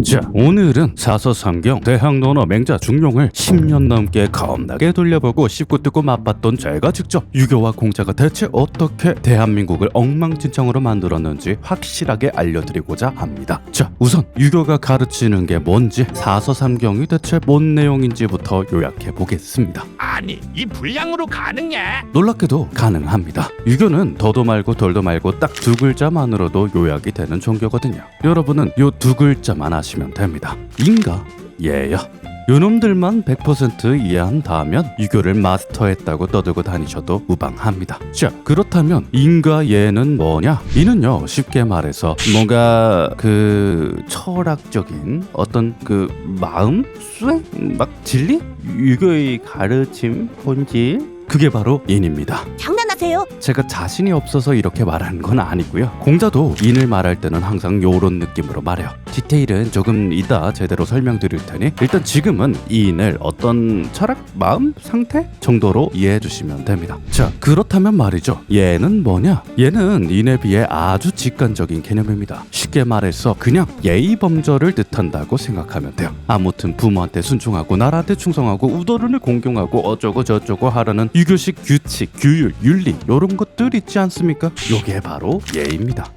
자, 오늘은 사서삼경 대학론어 맹자 중용을 10년 넘게 겁나게 돌려보고 씹고 뜯고 맛봤던 제가 직접 유교와 공자가 대체 어떻게 대한민국을 엉망진창으로 만들었는지 확실하게 알려드리고자 합니다. 자, 우선 유교가 가르치는 게 뭔지 사서삼경이 대체 뭔 내용인지부터 요약해 보겠습니다. 아니, 이 분량으로 가능해? 놀랍게도 가능합니다. 유교는 더도 말고 덜도 말고 딱 두 글자만으로도 요약이 되는 종교거든요. 여러분은 요 두 글자만 아시면 됩니다. 인가, 예야. 요놈들만 100% 이해한다면 유교를 마스터했다고 떠들고 다니셔도 무방합니다. 자, 그렇다면 인과 예는 뭐냐? 이는요, 쉽게 말해서 뭔가 철학적인 어떤 마음? 수행? 막 진리? 유교의 가르침? 본질? 그게 바로 인입니다. 장난하세요? 제가 자신이 없어서 이렇게 말하는 건 아니고요. 공자도 인을 말할 때는 항상 요런 느낌으로 말해요. 디테일은 조금 이따 제대로 설명드릴 테니 일단 지금은 인을 어떤 철학, 마음, 상태 정도로 이해해 주시면 됩니다. 자, 그렇다면 말이죠. 예는 뭐냐? 예는 인에 비해 아주 직관적인 개념입니다. 쉽게 말해서 그냥 예의 범절을 뜻한다고 생각하면 돼요. 아무튼 부모한테 순종하고 나라한테 충성하고 우도른을 공경하고 어쩌고 저쩌고 하라는 유교식 규칙, 규율, 윤리 이런 것들 있지 않습니까? 요게 바로 예입니다.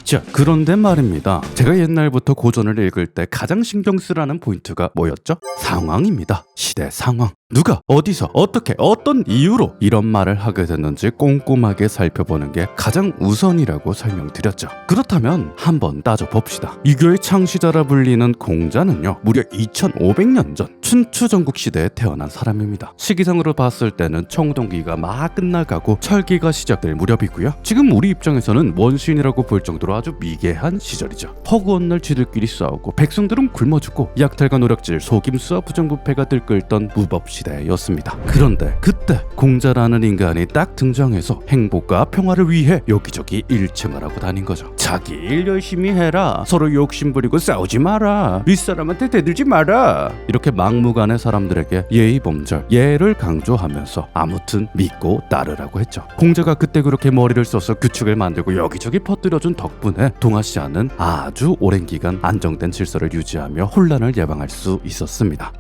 자, 그런데 말입니다. 제가 옛날부터 고전을 읽을 때 가장 신경 쓰라는 포인트가 뭐였죠? 상황입니다. 시대 상황. 누가 어디서 어떻게 어떤 이유로 이런 말을 하게 됐는지 꼼꼼하게 살펴보는 게 가장 우선이라고 설명드렸죠. 그렇다면 한번 따져봅시다. 유교의 창시자라 불리는 공자는요, 무려 2500년 전 춘추 전국 시대에 태어난 사람입니다. 시기상으로 봤을 때는 청동기가 막 끝나가고 철기가 시작될 무렵이고요. 지금 우리 입장에서는 원시인이라고 볼 정도로 아주 미개한 시절이죠. 허구한 날 쥐들끼리 싸우고 백성들은 굶어 죽고 약탈과 노략질, 속임수와 부정부패가 들끓던 무법 시대였습니다. 그런데 그때 공자라는 인간이 딱 등장해서 행복과 평화를 위해 여기저기 일침을 하고 다닌 거죠. 자기 일 열심히 해라, 서로 욕심부리고 싸우지 마라, 윗사람한테 대들지 마라, 이렇게 막무가내 사람들에게 예의 범절, 예를 강조하면서 아무튼 믿고 따르라고 했죠. 공자가 그때 그렇게 머리를 써서 규칙을 만들고 여기저기 퍼뜨려준 덕분에 동아시아는 아주 오랜 기간 안정된 질서를 유지하며 혼란을 예방할 수 있었습니다.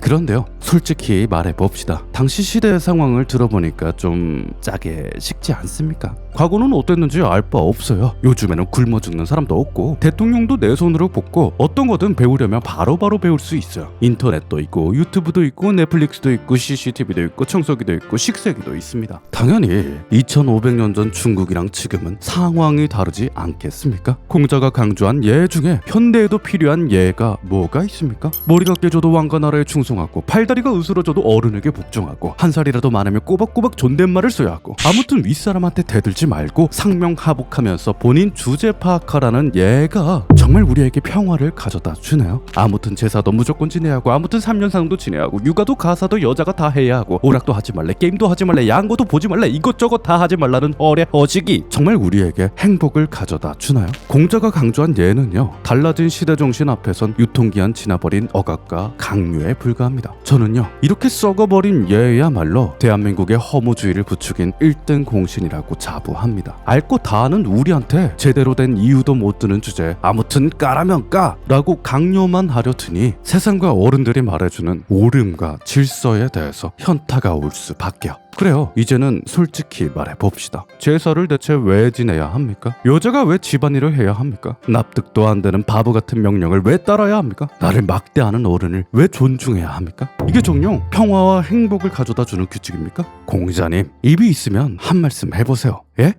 그런데요, 솔직히 말해봅시다. 당시 시대의 상황을 들어보니까 좀 짜게 식지 않습니까? 과거는 어땠는지 알 바 없어요. 요즘에는 굶어 죽는 사람도 없고 대통령도 내 손으로 뽑고 어떤 거든 배우려면 바로바로 배울 수 있어요. 인터넷도 있고 유튜브도 있고 넷플릭스도 있고 CCTV도 있고 청소기도 있고 식세기도 있습니다. 당연히 2500년 전 중국이랑 지금은 상황이 다르지 않겠습니까? 공자가 강조한 예 중에 현대에도 필요한 예가 뭐가 있습니까? 머리가 깨져도 왕과 나라에 충성하고 팔다리가 으스러져도 어른에게 복종하고 한 살이라도 많으면 꼬박꼬박 존댓말을 써야 하고 아무튼 윗사람한테 대들지 말고 상명하복하면서 본인 주제 파악하라는 예가 정말 우리에게 평화를 가져다 주네요. 아무튼 제사도 무조건 지내야 하고 아무튼 3년상도 지내야 하고 육아도 가사도 여자가 다 해야 하고 오락도 하지 말래, 게임도 하지 말래, 양고도 보지 말래, 이것저것 다 하지 말라는 허례 허식이 정말 우리에게 행복을 가져다 주나요? 공자가 강조한 예는요, 달라진 시대 정신 앞에선 유통기한 지나버린 억압과 강요에 불과합니다. 저는요, 이렇게 썩어버린 예야말로 대한민국의 허무주의를 부추긴 1등 공신이라고 자부합니다. 알고 다 아는 우리한테 제대로 된 이유도 못 드는 주제에 아무튼 까라면 까라고 강요만 하려 드니 세상과 어른들이 말해주는 옳음과 질서에 대해서 현타가 올 수밖에요. 그래요, 이제는 솔직히 말해봅시다. 제사를 대체 왜 지내야 합니까? 여자가 왜 집안일을 해야 합니까? 납득도 안 되는 바보 같은 명령을 왜 따라야 합니까? 나를 막대하는 어른을 왜 존중해야 합니까? 이게 정녕 평화와 행복을 가져다주는 규칙입니까? 공자님, 입이 있으면 한 말씀 해보세요. 예?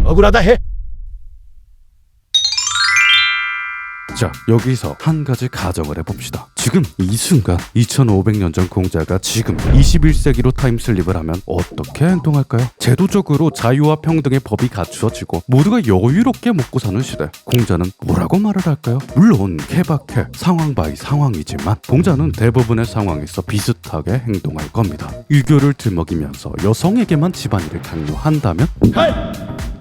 억울하다 해. 자, 여기서 한 가지 가정을 해봅시다. 지금 이 순간 2500년 전 공자가 지금 21세기로 타임슬립을 하면 어떻게 행동할까요? 제도적으로 자유와 평등의 법이 갖추어지고 모두가 여유롭게 먹고 사는 시대, 공자는 뭐라고 말을 할까요? 물론 케바케 상황 바이 상황이지만 공자는 대부분의 상황에서 비슷하게 행동할 겁니다. 유교를 들먹이면서 여성에게만 집안일을 강요한다면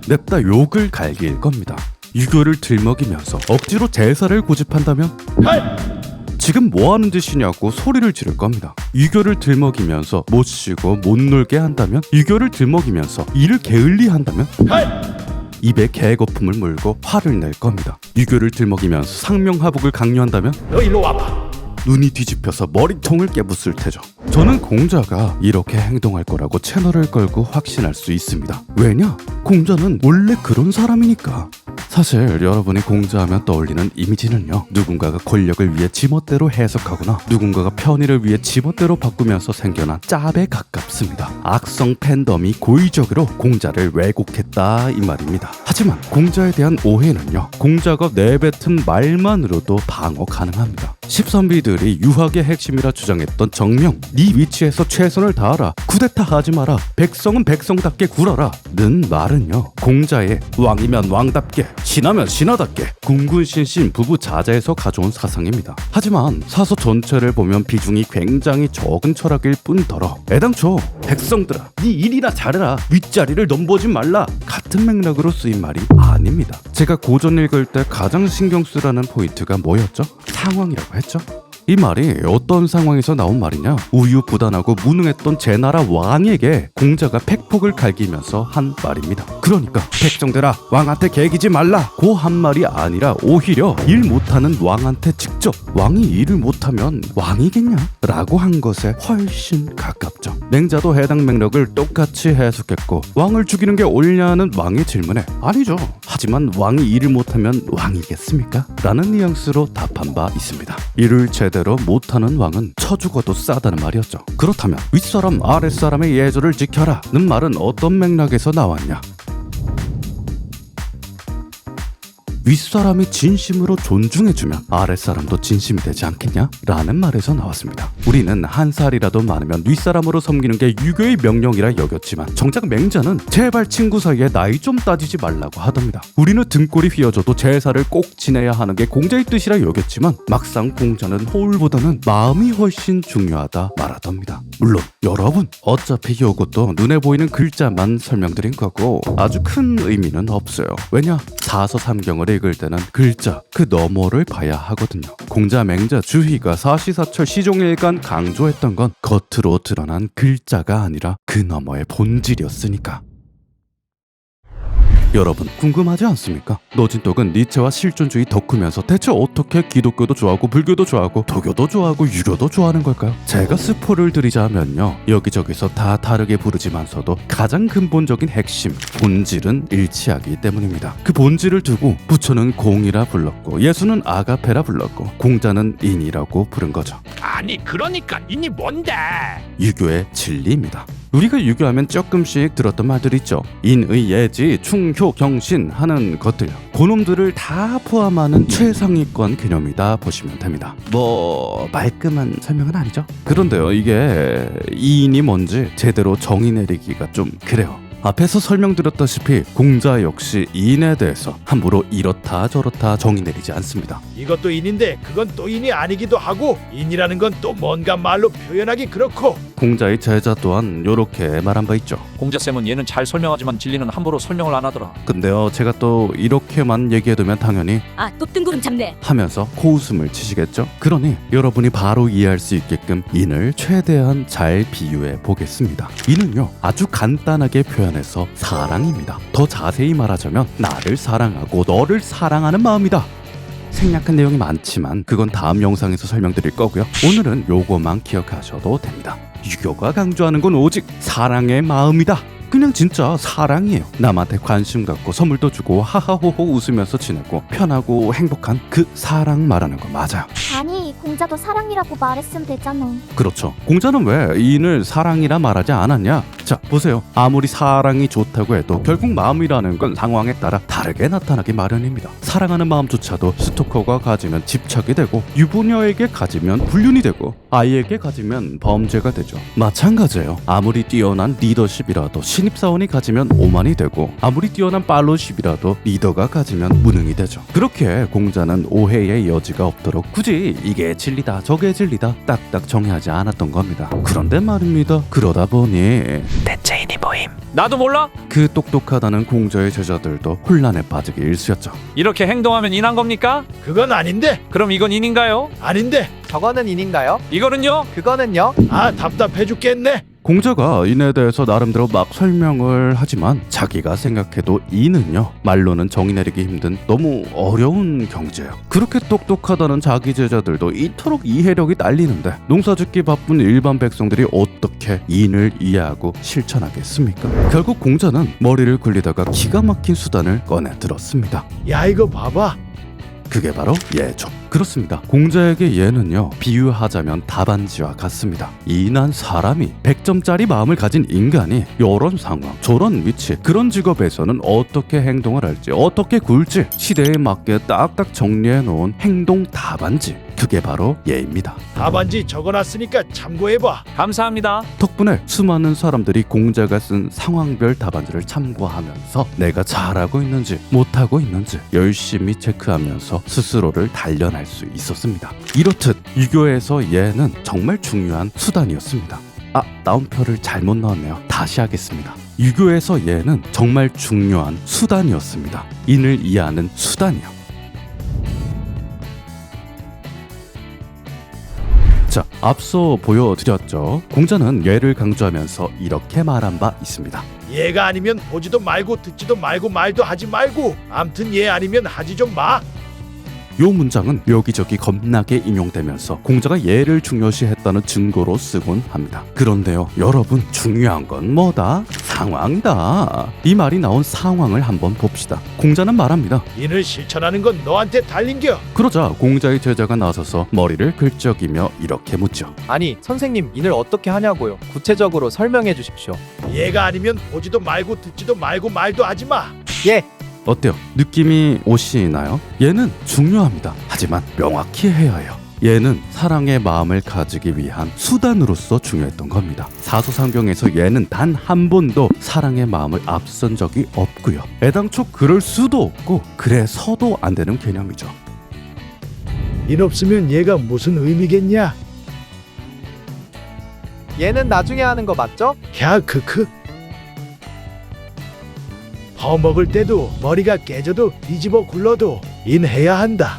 냅다 욕을 갈길 겁니다. 유교를 들먹이면서 억지로 제사를 고집한다면 지금 뭐 하는 짓이냐고 소리를 지를 겁니다. 유교를 들먹이면서 못 쉬고 못 놀게 한다면, 유교를 들먹이면서 이를 게을리 한다면 입에 개거품을 물고 화를 낼 겁니다. 유교를 들먹이면서 상명하복을 강요한다면 너 일로 와봐. 눈이 뒤집혀서 머리통을 깨부술 테죠. 저는 공자가 이렇게 행동할 거라고 채널을 걸고 확신할 수 있습니다. 왜냐? 공자는 원래 그런 사람이니까. 사실 여러분이 공자하면 떠올리는 이미지는요, 누군가가 권력을 위해 지멋대로 해석하거나 누군가가 편의를 위해 지멋대로 바꾸면서 생겨난 짭에 가깝습니다. 악성 팬덤이 고의적으로 공자를 왜곡했다 이 말입니다. 하지만 공자에 대한 오해는요, 공자가 내뱉은 말만으로도 방어 가능합니다. 십선비들이 유학의 핵심이라 주장했던 정명, 네 위치에서 최선을 다하라, 쿠데타 하지 마라, 백성은 백성답게 굴어라 는 말은요, 공자의 왕이면 왕답게, 신하면 신하답게, 군군신신 부부 자자에서 가져온 사상입니다. 하지만 사서 전체를 보면 비중이 굉장히 적은 철학일 뿐더러 애당초 백성들아 네 일이나 잘해라, 윗자리를 넘보지 말라 같은 맥락으로 쓰인 말이 아닙니다. 제가 고전 읽을 때 가장 신경 쓰라는 포인트가 뭐였죠? 상황이라고 했죠? 이 말이 어떤 상황에서 나온 말이냐? 우유부단하고 무능했던 제나라 왕에게 공자가 팩폭을 갈기면서 한 말입니다. 그러니까 백성들아 왕한테 개기지 말라고 한 말이 아니라 오히려 일 못하는 왕한테 직접 왕이 일을 못하면 왕이겠냐? 라고 한 것에 훨씬 가깝죠. 맹자도 해당 맥락을 똑같이 해석했고, 왕을 죽이는 게 옳냐는 왕의 질문에 아니죠, 하지만 왕이 일을 못하면 왕이겠습니까? 라는 뉘앙스로 답한 바 있습니다. 일을 제대로 못하는 왕은 처죽어도 싸다는 말이었죠. 그렇다면 윗사람 아랫사람의 예절을 지켜라 는 말은 어떤 맥락에서 나왔냐? 윗사람이 진심으로 존중해주면 아랫사람도 진심이 되지 않겠냐? 라는 말에서 나왔습니다. 우리는 한 살이라도 많으면 윗사람으로 섬기는 게 유교의 명령이라 여겼지만 정작 맹자는 제발 친구 사이에 나이 좀 따지지 말라고 하답니다. 우리는 등골이 휘어져도 제사를 꼭 지내야 하는 게 공자의 뜻이라 여겼지만 막상 공자는 호울보다는 마음이 훨씬 중요하다 말하답니다. 물론 여러분, 어차피 요것도 눈에 보이는 글자만 설명드린 거고 아주 큰 의미는 없어요. 왜냐? 사서삼경을 읽을 때는 글자 그 너머를 봐야 하거든요. 공자, 맹자, 주희가 사시사철 시종일관 강조했던 건 겉으로 드러난 글자가 아니라 그 너머의 본질이었으니까. 여러분 궁금하지 않습니까? 노진독은 니체와 실존주의 덕후면서 대체 어떻게 기독교도 좋아하고 불교도 좋아하고 도교도 좋아하고 유교도 좋아하는 걸까요? 제가 스포를 드리자면요, 여기저기서 다 다르게 부르지만서도 가장 근본적인 핵심, 본질은 일치하기 때문입니다. 그 본질을 두고 부처는 공이라 불렀고 예수는 아가페라 불렀고 공자는 인이라고 부른 거죠. 아니 그러니까 인이 뭔데? 유교의 진리입니다. 우리가 유교하면 조금씩 들었던 말들 있죠. 인의 예지, 충효, 경신 하는 것들, 그놈들을 다 포함하는 최상위권 개념이다 보시면 됩니다. 뭐 말끔한 설명은 아니죠. 그런데요, 이게 이인이 뭔지 제대로 정의 내리기가 좀 그래요. 앞에서 설명드렸다시피 공자 역시 인에 대해서 함부로 이렇다 저렇다 정의 내리지 않습니다. 이것도 인인데 그건 또 인이 아니기도 하고, 인이라는 건 또 뭔가 말로 표현하기 그렇고. 공자의 제자 또한 요렇게 말한 바 있죠. 공자쌤은 얘는 잘 설명하지만 진리는 함부로 설명을 안 하더라. 근데요, 제가 또 이렇게만 얘기해두면 당연히 아, 또 뜬구름 잡네. 하면서 코웃음을 치시겠죠? 그러니 여러분이 바로 이해할 수 있게끔 인을 최대한 잘 비유해 보겠습니다. 인은요, 아주 간단하게 표현해서 사랑입니다. 더 자세히 말하자면 나를 사랑하고 너를 사랑하는 마음이다. 생략한 내용이 많지만 그건 다음 영상에서 설명드릴 거고요. 오늘은 요거만 기억하셔도 됩니다. 유교가 강조하는 건 오직 사랑의 마음이다. 그냥 진짜 사랑이에요. 남한테 관심 갖고 선물도 주고 하하호호 웃으면서 지내고 편하고 행복한 그 사랑 말하는 거 맞아요. 아니, 공자도 사랑이라고 말했으면 되잖아. 그렇죠. 공자는 왜 인을 사랑이라 말하지 않았냐? 자, 보세요. 아무리 사랑이 좋다고 해도 결국 마음이라는 건 상황에 따라 다르게 나타나기 마련입니다. 사랑하는 마음조차도 스토커가 가지면 집착이 되고, 유부녀에게 가지면 불륜이 되고, 아이에게 가지면 범죄가 되죠. 마찬가지예요. 아무리 뛰어난 리더십이라도 신입사원이 가지면 오만이 되고, 아무리 뛰어난 팔로십이라도 리더가 가지면 무능이 되죠. 그렇게 공자는 오해의 여지가 없도록 굳이 이게 진리다 저게 진리다 딱딱 정의하지 않았던 겁니다. 그런데 말입니다, 그러다 보니 대체인이 모임. 나도 몰라? 그 똑똑하다는 공자의 제자들도 혼란에 빠지기 일쑤였죠. 이렇게 행동하면 인한 겁니까? 그건 아닌데. 그럼 이건 인인가요? 아닌데. 저거는 인인가요? 이거는요? 그거는요? 아, 답답해 죽겠네. 공자가 인에 대해서 나름대로 막 설명을 하지만 자기가 생각해도 인은요, 말로는 정의 내리기 힘든 너무 어려운 경지예요. 그렇게 똑똑하다는 자기 제자들도 이토록 이해력이 딸리는데 농사짓기 바쁜 일반 백성들이 어떻게 인을 이해하고 실천하겠습니까? 결국 공자는 머리를 굴리다가 기가 막힌 수단을 꺼내 들었습니다. 야, 이거 봐봐. 그게 바로 예죠. 그렇습니다. 공자에게 예는요, 비유하자면 답안지와 같습니다. 인한 사람이 100점짜리 마음을 가진 인간이 이런 상황, 저런 위치, 그런 직업에서는 어떻게 행동을 할지, 어떻게 굴지 시대에 맞게 딱딱 정리해 놓은 행동 답안지, 그게 바로 예입니다. 답안지 적어놨으니까 참고해봐. 감사합니다. 덕분에 수많은 사람들이 공자가 쓴 상황별 답안지를 참고하면서 내가 잘하고 있는지 못하고 있는지 열심히 체크하면서 스스로를 단련할 수 있었습니다. 이렇듯 유교에서 예는 정말 중요한 수단이었습니다. 나온표를 잘못 넣었네요. 다시 하겠습니다. 유교에서 예는 정말 중요한 수단이었습니다. 인을 이해하는 수단이요. 자, 앞서 보여드렸죠. 공자는 예를 강조하면서 이렇게 말한 바 있습니다. 얘가 아니면 보지도 말고 듣지도 말고 말도 하지 말고. 암튼 얘 아니면 하지 좀 마. 요 문장은 여기저기 겁나게 인용되면서 공자가 예를 중요시했다는 증거로 쓰곤 합니다. 그런데요, 여러분, 중요한 건 뭐다? 상황이다. 이 말이 나온 상황을 한번 봅시다. 공자는 말합니다. 인을 실천하는 건 너한테 달린겨. 그러자 공자의 제자가 나서서 머리를 긁적이며 이렇게 묻죠. 아니, 선생님, 인을 어떻게 하냐고요? 구체적으로 설명해 주십시오. 얘가 아니면 보지도 말고 듣지도 말고 말도 하지 마. 예. 어때요? 느낌이 오시나요? 예는 중요합니다. 하지만 명확히 해야 해요. 예는 사랑의 마음을 가지기 위한 수단으로서 중요했던 겁니다. 사소상경에서 예는 단 한 번도 사랑의 마음을 앞선 적이 없고요. 애당초 그럴 수도 없고 그래서도 안 되는 개념이죠. 인 없으면 얘가 무슨 의미겠냐? 얘는 나중에 하는 거 맞죠? 야, 크크. 퍼먹을 때도 머리가 깨져도 뒤집어 굴러도 인해야 한다.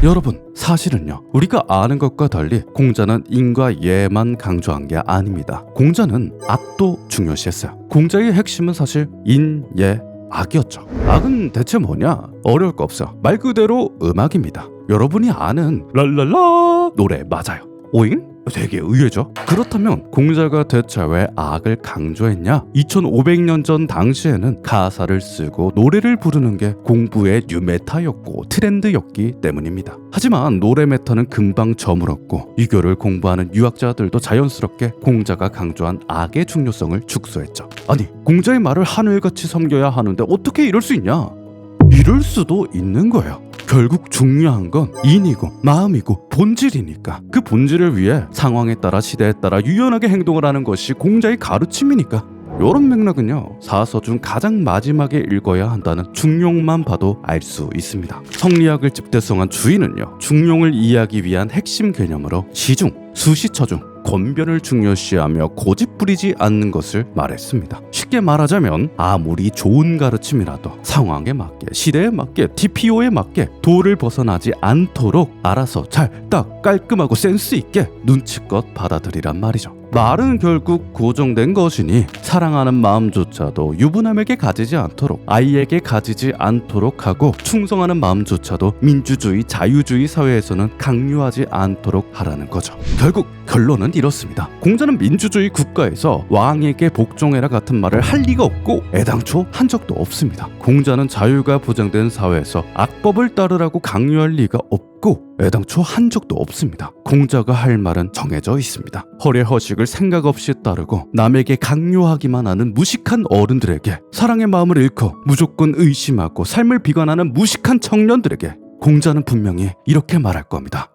여러분, 사실은요, 우리가 아는 것과 달리 공자는 인과 예만 강조한 게 아닙니다. 공자는 악도 중요시했어요. 공자의 핵심은 사실 인, 예, 악이었죠. 악은 대체 뭐냐? 어려울 거 없어요. 말 그대로 음악입니다. 여러분이 아는 랄랄라 노래 맞아요. 오잉? 되게 의외죠? 그렇다면 공자가 대체 왜 악을 강조했냐? 2500년 전 당시에는 가사를 쓰고 노래를 부르는 게 공부의 뉴메타였고 트렌드였기 때문입니다. 하지만 노래 메타는 금방 저물었고 유교를 공부하는 유학자들도 자연스럽게 공자가 강조한 악의 중요성을 축소했죠. 아니, 공자의 말을 하늘같이 섬겨야 하는데 어떻게 이럴 수 있냐? 이럴 수도 있는 거예요. 결국 중요한 건 인이고 마음이고 본질이니까 그 본질을 위해 상황에 따라 시대에 따라 유연하게 행동을 하는 것이 공자의 가르침이니까 이런 맥락은요, 사서 중 가장 마지막에 읽어야 한다는 중용만 봐도 알 수 있습니다. 성리학을 집대성한 주인은요, 중용을 이해하기 위한 핵심 개념으로 시중, 수시처중, 권변을 중요시하며 고집 부리지 않는 것을 말했습니다. 쉽게 말하자면 아무리 좋은 가르침이라도 상황에 맞게, 시대에 맞게, TPO에 맞게 도를 벗어나지 않도록 알아서 잘, 딱, 깔끔하고 센스 있게 눈치껏 받아들이란 말이죠. 말은 결국 고정된 것이니 사랑하는 마음조차도 유부남에게 가지지 않도록, 아이에게 가지지 않도록 하고 충성하는 마음조차도 민주주의, 자유주의 사회에서는 강요하지 않도록 하라는 거죠. 결국 결론은 이렇습니다. 공자는 민주주의 국가에서 왕에게 복종해라 같은 말을 할 리가 없고 애당초 한 적도 없습니다. 공자는 자유가 보장된 사회에서 악법을 따르라고 강요할 리가 없고 애당초 한 적도 없습니다. 공자가 할 말은 정해져 있습니다. 허례허식을 생각 없이 따르고 남에게 강요하기만 하는 무식한 어른들에게, 사랑의 마음을 잃고 무조건 의심하고 삶을 비관하는 무식한 청년들에게 공자는 분명히 이렇게 말할 겁니다.